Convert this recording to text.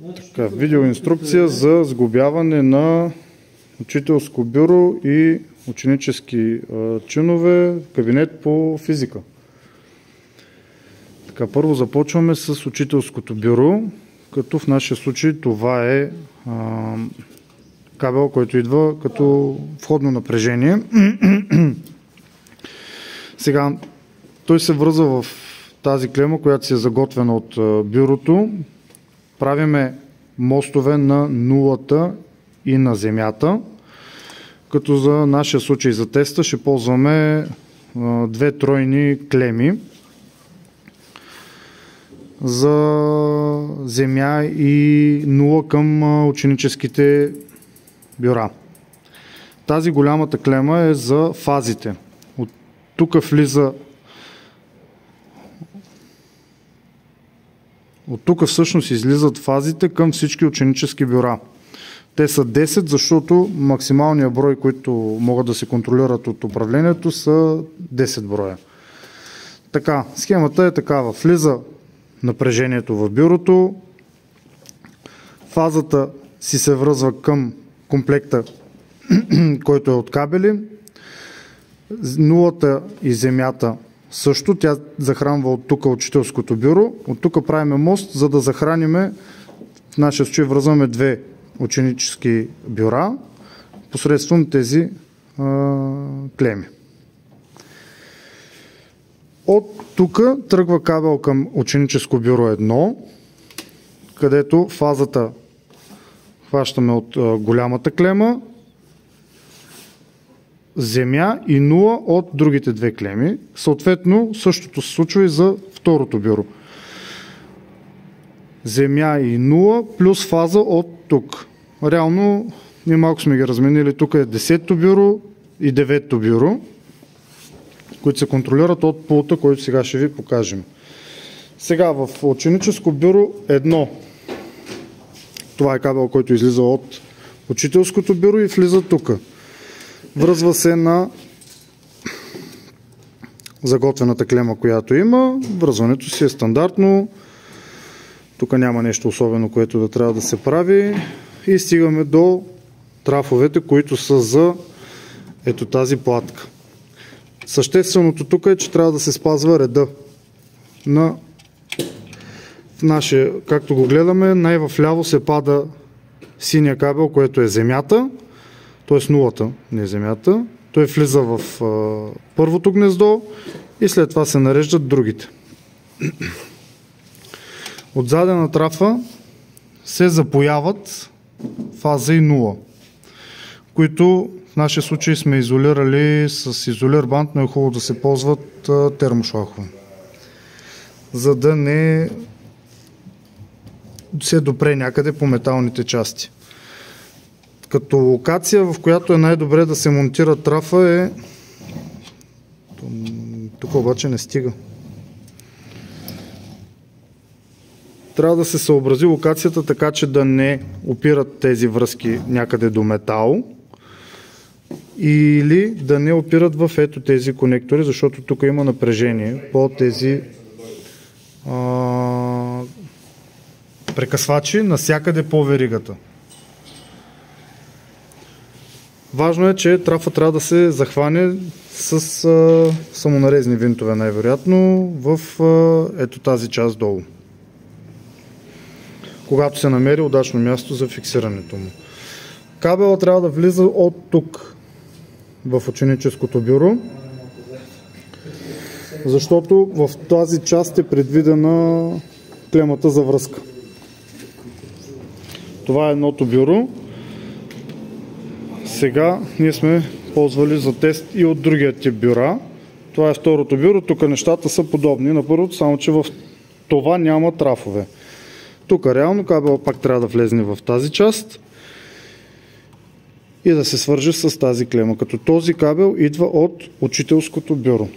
Така, видеоинструкция за сглобяване на учителско бюро и ученически чинове, кабинет по физика. Така, първо започваме с учителското бюро, като в нашия случай това е кабел, който идва като входно напрежение. Сега, той се връзва в тази клема, която си е заготвена от бюрото. Правиме мостове на нулата и на земята, като за нашия случай за теста ще ползваме две тройни клеми за земя и нула към ученическите бюра. Тази голямата клема е за фазите. От тук влиза От тук всъщност излизат фазите към всички ученически бюра. Те са 10, защото максималният брой, които могат да се контролират от управлението, са 10 броя. Така, схемата е такава. Влиза напрежението в бюрото, фазата си се връзва към комплекта, който е от кабели, нулата и земята също, тя захранва от тук учителското бюро. От тук правиме мост, за да захраниме, в нашия случай връзваме две ученически бюра посредством тези клеми. От тук тръгва кабел към ученическо бюро 1, където фазата хващаме от голямата клема, земя и нула от другите две клеми. Съответно, същото се случва и за второто бюро. Земя и нула плюс фаза от тук. Реално, ние малко сме ги разменили. Тук е 10-то бюро и 9-то бюро, които се контролират от пулта, който сега ще ви покажем. Сега в ученическо бюро 1. Това е кабел, който излиза от учителското бюро и влиза тук. Връзва се на заготвената клема, която има. Връзването си е стандартно. Тук няма нещо особено, което да трябва да се прави. И стигаме до трафовете, които са за ето тази платка. Същественото тук е, че трябва да се спазва реда на нашия, както го гледаме, най-вляво се пада синия кабел, което е земята, т.е. нулата, не земята. Той влиза в първото гнездо и след това се нареждат другите. От задена трафа се запояват фаза и нула, които в нашия случай сме изолирали с изолир бант, но е хубаво да се ползват термошлахове, за да не се допре някъде по металните части. Като локация, в която е най-добре да се монтира трафа е... Тук обаче не стига. Трябва да се съобрази локацията така, че да не опират тези връзки някъде до метал или да не опират в ето тези конектори, защото тук има напрежение по тези прекъсвачи навсякъде по веригата. Важно е, че трафа трябва да се захване с самонарезни винтове най-вероятно в ето тази част долу, когато се намери удачно място за фиксирането му. Кабела трябва да влиза от тук в ученическото бюро, защото в тази част е предвидена клемата за връзка. Това е едното бюро. Сега ние сме ползвали за тест и от другия тип бюра. Това е второто бюро. Тук нещата са подобни на първото, само че в това няма трафове. Тук реално кабел пак трябва да влезне в тази част и да се свърже с тази клема, като този кабел идва от учителското бюро.